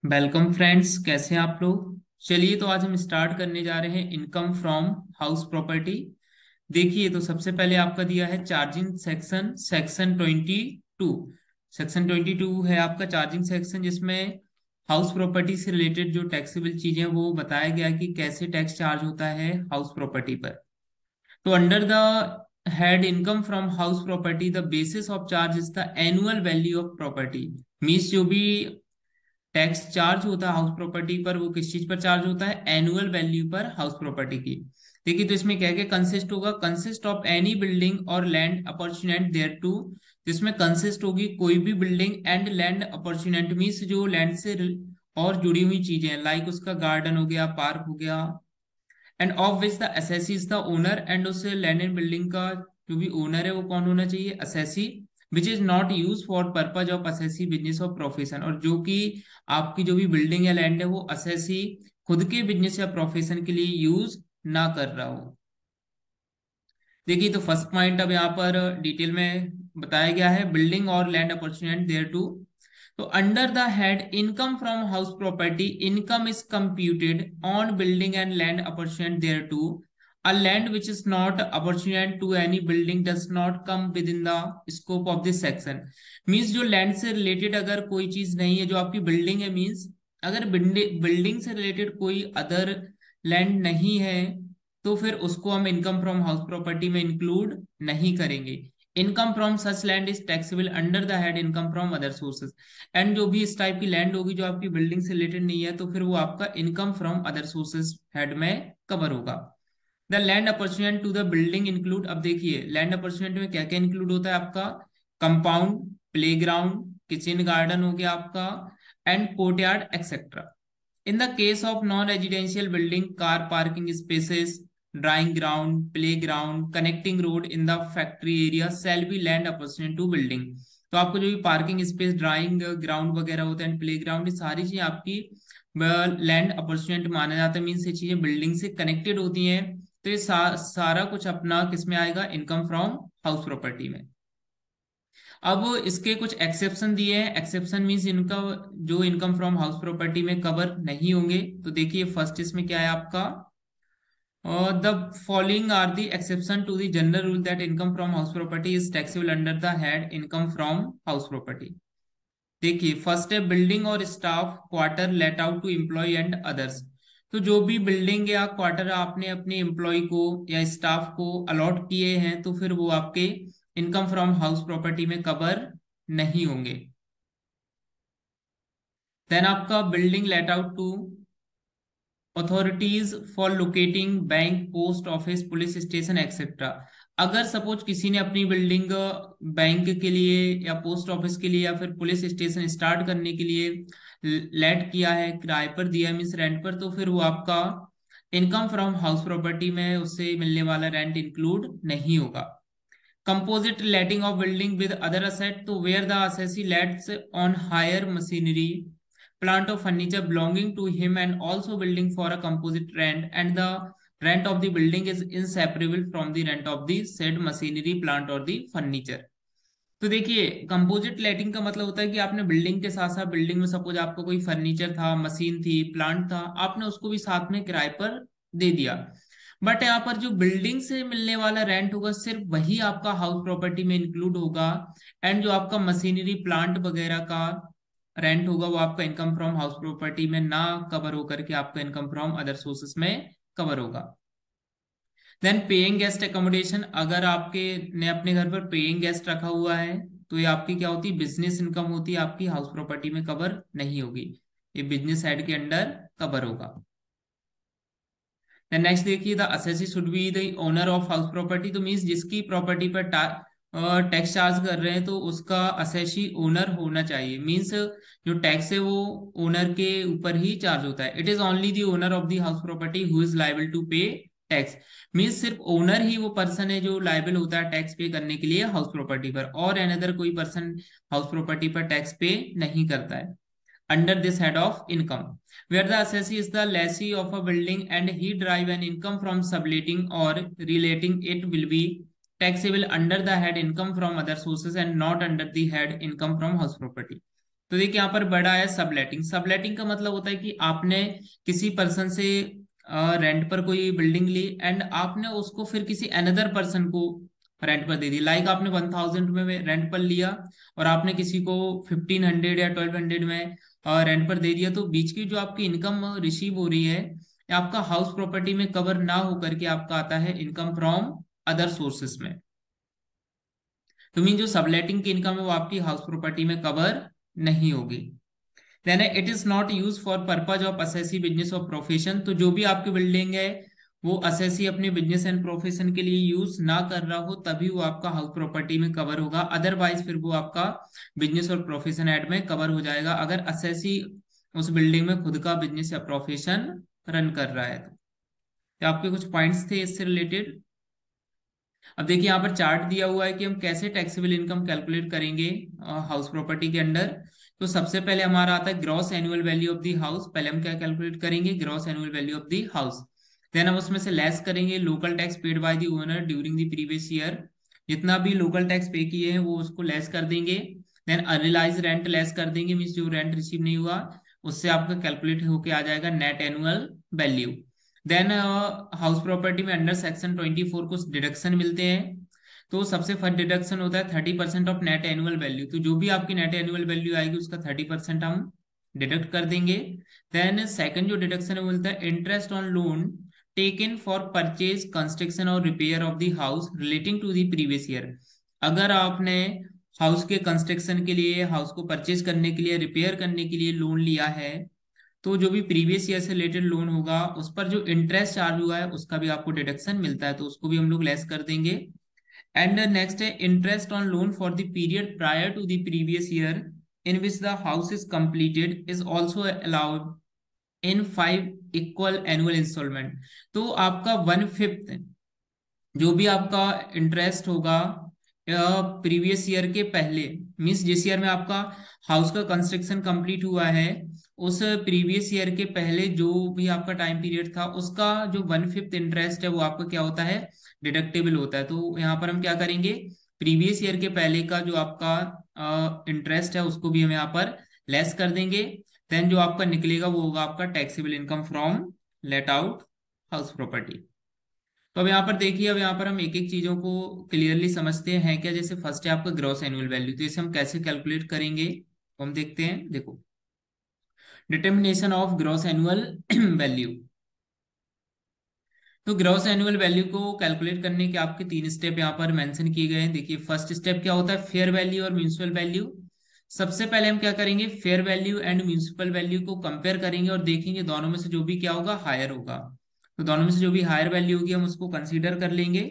Welcome friends, कैसे हैं आप लोग। चलिए तो आज हम स्टार्ट करने जा रहे हैं इनकम फ्रॉम हाउस प्रॉपर्टी। देखिए तो सबसे पहले आपका दिया है चार्जिंग सेक्शन, सेक्शन 22। सेक्शन 22 है आपका चार्जिंग सेक्शन, जिसमें हाउस प्रॉपर्टी से रिलेटेड जो टैक्सेबल चीजें हैं वो बताया गया है कि कैसे टैक्स चार्ज होता है हाउस प्रॉपर्टी पर। तो under the head income from house property the basis of charge is the annual value of property. Means जो भी टैक्स चार्ज होता है हाउस प्रॉपर्टी पर, वो किस चीज पर चार्ज होता है, एनुअल वैल्यू पर हाउस प्रॉपर्टी की। देखिए तो इसमें क्या क्या कंसिस्ट होगा, कंसिस्ट ऑफ एनी बिल्डिंग और लैंड अपॉर्चुनेट देयर टू। जिसमें कंसिस्ट होगी कोई भी बिल्डिंग एंड लैंड अपॉर्चुनेट, मीन्स जो लैंड से और जुड़ी हुई चीजें, लाइक उसका गार्डन हो गया, पार्क हो गया, end of which the assessee is the owner. And उस लैंड एंड बिल्डिंग का जो भी ओनर है वो कौन होना चाहिए, assessee. Which is not use for purpose of assessee business और प्रोफेशन, और जो कि आपकी जो भी बिल्डिंग या लैंड है वो असेसी खुद के बिजनेस या प्रोफेशन के लिए यूज ना कर रहा हो। देखिए तो फर्स्ट पॉइंट अब यहाँ पर डिटेल में बताया गया है, बिल्डिंग और लैंड अपॉर्चुनिटी देयर टू। तो under the head income from house property, income is computed on building and land appurtenant thereto. A land which is not apportioned to any building does not come within the scope of this section। Means जो land से related अगर कोई चीज नहीं है, जो आपकी building है, मीन्स अगर बिल्डिंग से रिलेटेड कोई अदर लैंड नहीं है तो फिर उसको हम इनकम फ्रॉम हाउस प्रॉपर्टी में इंक्लूड नहीं करेंगे। Income from such land is taxable under the head income from other sources. And जो भी इस टाइप की लैंड होगी जो आपकी बिल्डिंग से रिलेटेड नहीं है, तो फिर वो आपका income from other sources head में कवर होगा। The land appurtenant to the building include. अब देखिए लैंड अपॉर्चुनिटी में क्या क्या इंक्लूड होता है आपका, कंपाउंड, प्लेग्राउंड, किचन गार्डन हो गया आपका, and courtyard etcetera. In the case of non-residential building, car parking spaces, drying ground, playground, connecting road in the factory area shall be land apportioned to building। तो आपको जो भी parking space, drawing ground वगैरह होता है, play ground, ये सारी चीजें आपकी लैंड अपॉर्चुनिटी माना जाता है। मीन्स ये चीजें बिल्डिंग से कनेक्टेड होती हैं, तो ये सारा कुछ अपना किस में आएगा, इनकम फ्रॉम हाउस प्रॉपर्टी में। अब इसके कुछ एक्सेप्शन दिए हैं। एक्सेप्शन मींस इनका जो इनकम फ्रॉम हाउस प्रॉपर्टी में कवर नहीं होंगे। तो देखिए फर्स्ट इसमें क्या है आपका, the following are the exception to the general rule that income from house property is taxable under the head income from house property. देखिए फर्स्ट है बिल्डिंग और staff quarter let out to employ and others. तो जो भी building या quarter आपने अपने employ को या स्टाफ को अलॉट किए हैं, तो फिर वो आपके इनकम फ्रॉम हाउस प्रॉपर्टी में कवर नहीं होंगे। देन आपका building let out to authorities for locating bank, post office, police station etcetera. अगर सपोज किसी ने अपनी बिल्डिंग बैंक के लिए या पोस्ट ऑफिस के लिए या फिर पुलिस स्टेशन स्टार्ट करने के लिए लेट किया है, किराए पर दिया है, मीन्स रेंट पर, तो फिर वो आपका इनकम फ्रॉम हाउस प्रॉपर्टी में उससे मिलने वाला रेंट इंक्लूड नहीं होगा। Composite letting of building with other asset, तो where the assessee lets on hire machinery, plant or furniture belonging to him and also building for a composite rent, and the rent of the building is inseparable from the rent of the said machinery, plant or the furniture। तो देखिए composite लेटिंग का मतलब होता है कि आपने building के साथ साथ, बिल्डिंग में सपोज आपका कोई फर्नीचर था, मशीन थी, प्लांट था, आपने उसको भी साथ में किराए पर दे दिया। बट यहाँ पर जो बिल्डिंग से मिलने वाला रेंट होगा सिर्फ वही आपका हाउस प्रॉपर्टी में इंक्लूड होगा। एंड जो आपका मशीनरी, प्लांट वगैरह का रेंट होगा वो आपका इनकम फ्रॉम हाउस प्रॉपर्टी में ना कवर होकर के आपका इनकम फ्रॉम अदर सोर्सेस में कवर होगा। देन पेइंग गेस्ट एकोमोडेशन, अगर आपके ने अपने घर पर पेइंग गेस्ट रखा हुआ है तो ये आपकी क्या होती है, बिजनेस इनकम होती है, आपकी हाउस प्रॉपर्टी में कवर नहीं होगी, ये बिजनेस साइड के अंडर कवर होगा। देन नेक्स्ट देखिए the assessee should be the owner of house property. तो मीन्स जिसकी प्रॉपर्टी पर टैक्स चार्ज कर रहे हैं तो उसका असेसी ओनर होना चाहिए। मीन्स जो टैक्स है वो ओनर के ऊपर ही चार्ज होता है। It is only the owner of the house property who is liable to pay tax. Means सिर्फ ओनर ही वो पर्सन है जो लाइबल होता है टैक्स पे करने के लिए हाउस प्रॉपर्टी पर, और अनदर कोई पर्सन हाउस प्रॉपर्टी पर टैक्स पे नहीं करता है। under this head of income, where the assessee is the lessee of a building and he derive an income from subletting or relating, it will be taxable under the head income from other sources and not under the head income from house property। तो देखिए यहाँ पर बड़ा है subletting. Subletting का मतलब होता है कि आपने किसी पर्सन से रेंट पर कोई बिल्डिंग ली एंड आपने उसको फिर किसी अनदर पर्सन को रेंट पर दे दी। लाइक आपने 1000 में रेंट पर लिया और आपने किसी को 1500 या 1200 में रेंट पर दे दिया, तो बीच की जो आपकी इनकम रिसीव हो रही है ये आपका हाउस प्रॉपर्टी में कवर ना होकर के आपका आता है इनकम फ्रॉम अदर सोर्सेस में। तो मीन जो सबलेटिंग की इनकम है वो आपकी हाउस प्रॉपर्टी में कवर नहीं होगी। Then it is not use for purpose of assessee business और प्रोफेशन। तो जो भी आपकी बिल्डिंग है वो असेसी अपने बिजनेस एंड प्रोफेशन के लिए यूज ना कर रहा हो तभी वो आपका हाउस प्रॉपर्टी में कवर होगा, अदरवाइज फिर वो आपका बिजनेस और प्रोफेशन ऐड में कवर हो जाएगा अगर असेसी उस बिल्डिंग में खुद का बिजनेस या प्रोफेशन रन कर रहा है। तो आपके कुछ पॉइंट्स थे इससे रिलेटेड। अब देखिए यहाँ पर चार्ट दिया हुआ है कि हम कैसे टैक्सेबल इनकम कैलकुलेट करेंगे हाउस प्रॉपर्टी के अंडर। तो सबसे पहले हमारा आता है gross annual value of the house. पहले हम क्या कैलकुलेट करेंगे, gross annual value of the house. Then हम उसमें से लेस करेंगे local tax paid by the owner during the previous year. जितना भी लोकल टैक्स पे किए हैं वो उसको लेस कर देंगे। देन अनरिलाइज रेंट लेस कर देंगे, मीन्स जो रेंट रिसीव नहीं हुआ उससे आपका कैलकुलेट होके आ जाएगा net annual value. Then house property में अंडर सेक्शन 24 कुछ डिडक्शन मिलते हैं। तो सबसे फर्स्ट डिडक्शन होता है 30% ऑफ नेट एनुअल वैल्यू। तो जो भी आपकी नेट एनुअल वैल्यू आएगी उसका 30% हम डिडक्ट कर देंगे। देन सेकंड जो डिडक्शन है बोलता है interest on loan taken for purchase construction और repair of the house relating to the previous year. अगर आपने हाउस के कंस्ट्रक्शन के लिए, हाउस को परचेज करने के लिए, रिपेयर करने के लिए लोन लिया है, तो जो भी प्रीवियस ईयर से रिलेटेड लोन होगा उस पर जो इंटरेस्ट चार्ज हुआ है उसका भी आपको डिडक्शन मिलता है, तो उसको भी हम लोग लेस कर देंगे। एंड नेक्स्ट है interest on loan for the period prior to the previous year in which the house is completed is also allowed in 5 equal annual installment. तो आपका 1/5 जो भी आपका इंटरेस्ट होगा प्रीवियस ईयर के पहले, मीन्स जिस ईयर में आपका हाउस का कंस्ट्रक्शन कंप्लीट हुआ है उस प्रीवियस ईयर के पहले जो भी आपका टाइम पीरियड था उसका जो 1/5 इंटरेस्ट है वो आपका क्या होता है, डिडक्टेबल होता है। तो यहाँ पर हम क्या करेंगे, प्रीवियस ईयर के पहले का जो आपका इंटरेस्ट है उसको भी हम यहाँ पर लेस कर देंगे। देन जो आपका निकलेगा वो होगा आपका taxable income from let out house property. तो अब यहाँ पर देखिए, अब यहाँ पर हम एक एक चीजों को क्लियरली समझते हैं क्या। जैसे फर्स्ट है आपका ग्रॉस एनुअल वैल्यू, तो इसे हम कैसे कैलकुलेट करेंगे तो हम देखते हैं। देखो, determination of gross annual value. तो ग्रॉस एनुअल वैल्यू को कैलकुलेट करने के आपके 3 स्टेप यहाँ पर मेंशन किए गए हैं। देखिए फर्स्ट स्टेप क्या होता है, फेयर वैल्यू और म्यूनिसिपल वैल्यू। सबसे पहले हम क्या करेंगे, fair value and municipal value को कंपेयर करेंगे और देखेंगे दोनों में से जो भी क्या होगा, हायर होगा। तो दोनों में से जो भी हायर वैल्यू होगी हम उसको कंसीडर कर लेंगे।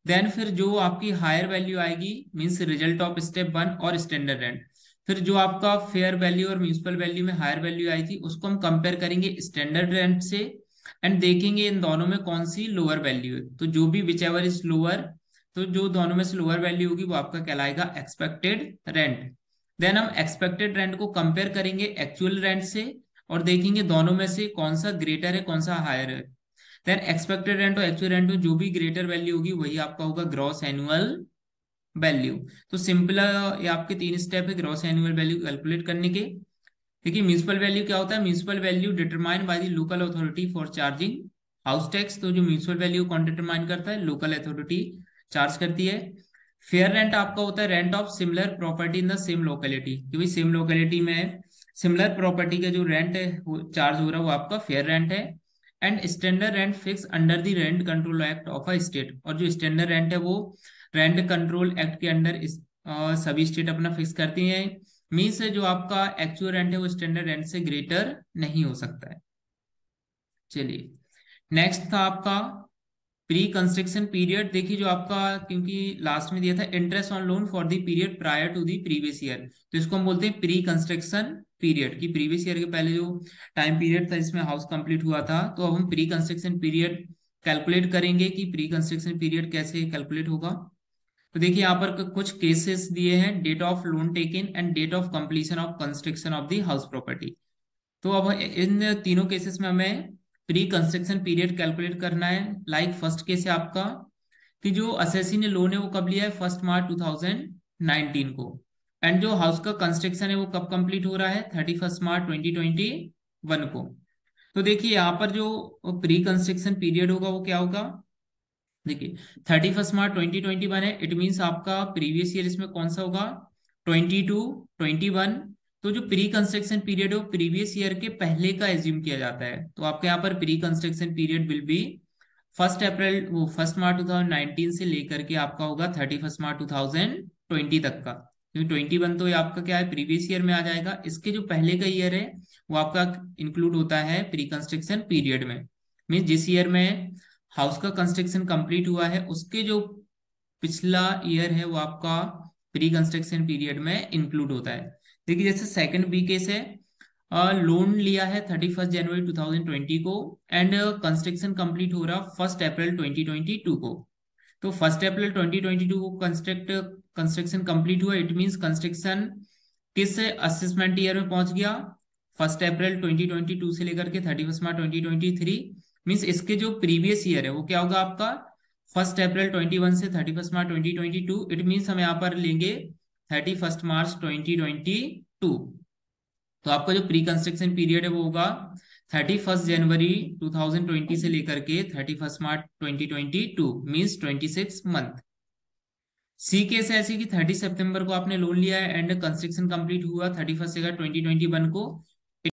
देन फिर जो आपकी हायर वैल्यू आएगी मीन्स रिजल्ट ऑफ स्टेप 1 और स्टैंडर्ड रेंट। फिर जो आपका फेयर वैल्यू और म्यूनिसिपल वैल्यू में हायर वैल्यू आई थी उसको हम कंपेयर करेंगे स्टैंडर्ड रेंट से एंड देखेंगे इन दोनों में कौन सी लोअर वैल्यू है। तो जो भी विच एवर इज लोअर, तो जो दोनों में से लोअर वैल्यू होगी वो आपका कहलाएगा एक्सपेक्टेड रेंट। देन हम एक्सपेक्टेड रेंट को कंपेयर करेंगे एक्चुअल रेंट से और देखेंगे दोनों में से कौन सा ग्रेटर है कौन सा हायर है। देन एक्सपेक्टेड रेंट और एक्चुअल रेंट में जो भी ग्रेटर वैल्यू होगी वही आपका होगा ग्रॉस एनुअल वैल्यू। तो सिंपल ये आपके 3 स्टेप है ग्रॉस एनुअल वैल्यू कैलकुलेट करने के। देखिए म्यूनिसिपल वैल्यू क्या होता है, municipal value determined by the local authority for charging house tax. तो जो म्यूनिसिपल वैल्यू कौन डिटरमाइन करता है, लोकल अथॉरिटी चार्ज करती है। फेयर रेंट आपका होता है rent of similar property in the same locality, क्योंकि सेम लोकेलिटी में सिमिलर प्रॉपर्टी का जो रेंट है वो चार्ज हो रहा है वो आपका फेयर रेंट है। And standard rent fix under the rent control act of a state. और जो स्टैंडर्ड रेंट है वो रेंट कंट्रोल एक्ट के अंडर सभी स्टेट अपना फिक्स करती हैं। मीन्स जो आपका एक्चुअल रेंट है वो स्टैंडर्ड रेंट से ग्रेटर नहीं हो सकता है। चलिए नेक्स्ट था आपका प्री कंस्ट्रक्शन पीरियड। देखिए जो आपका, क्योंकि लास्ट में दिया था interest on loan for the period prior to the previous year, तो इसको हम बोलते हैं प्री कंस्ट्रक्शन पीरियड, की प्रीवियस ईयर के पहले जो टाइम पीरियड था इसमें हाउस कंप्लीट हुआ था। तो अब हम प्री कंस्ट्रक्शन पीरियड कैलकुलेट करेंगे कि प्री कंस्ट्रक्शन पीरियड कैसे कैलकुलेट होगा। तो देखिए यहाँ पर कुछ केसेस दिए हैं, date of loan taken and date of completion of construction of the house property. तो अब इन तीनों केसेस में हमें प्री कंस्ट्रक्शन पीरियड कैलकुलेट करना है। लाइक फर्स्ट केस है आपका कि जो असेसी ने लोन है वो कब लिया है, 1 मार्च 2019 को। एंड जो हाउस का कंस्ट्रक्शन है वो कब कंप्लीट हो रहा है, 31 मार्च 2021 को। तो देखिए यहाँ पर जो प्री कंस्ट्रक्शन पीरियड होगा वो क्या होगा, देखिए 31 मार्च 2021 है, इट मीन्स आपका प्रीवियस ईयर इसमें कौन सा होगा, 22, 21। तो जो प्री कंस्ट्रक्शन पीरियड है वो प्रीवियस ईयर के पहले का एज्यूम किया जाता है, तो आपके यहाँ पर pre construction period will be 1 अप्रैल, वो 1 मार्च 2019 से लेकर के आपका होगा 31 मार्च 2020 तक का, क्योंकि 21 तो ये आपका क्या है, प्रीवियस ईयर में आ जाएगा। इसके जो पहले का ईयर है वो आपका इंक्लूड होता है प्री कंस्ट्रक्शन पीरियड में। मीन जिस ईयर में हाउस का कंस्ट्रक्शन कंप्लीट हुआ है उसके जो पिछला ईयर है वो आपका प्री कंस्ट्रक्शन पीरियड में इंक्लूड होता है। देखिए जैसे सेकंड बी केस है, लोन लिया है 31 जनवरी 2020 को एंड कंस्ट्रक्शन कंप्लीट हो रहा 1 अप्रैल 2022 को। तो 1 अप्रैल 2022 को कंस्ट्रक्शन कंप्लीट हुआ, इट मींस कंस्ट्रक्शन किस असेसमेंट ईयर में पहुंच गया, 1 अप्रैल 2022 से लेकर के 31 मार्च 2023। मींस इसके जो प्रीवियस ईयर है वो क्या होगा आपका 1 अप्रैल 2021 से 31 मार्च 2022, इट मींस हम यहाँ पर लेंगे 31 मार्च 2022। तो आपका जो प्री कंस्ट्रक्शन पीरियड है वो होगा 31 जनवरी 2020 से लेकर के 31 मार्च 2022, मीन्स 26 मंथ। सी केस है ऐसी कि 30 सितंबर को आपने लोन लिया है एंड कंस्ट्रक्शन कंप्लीट हुआ 31 2021 को,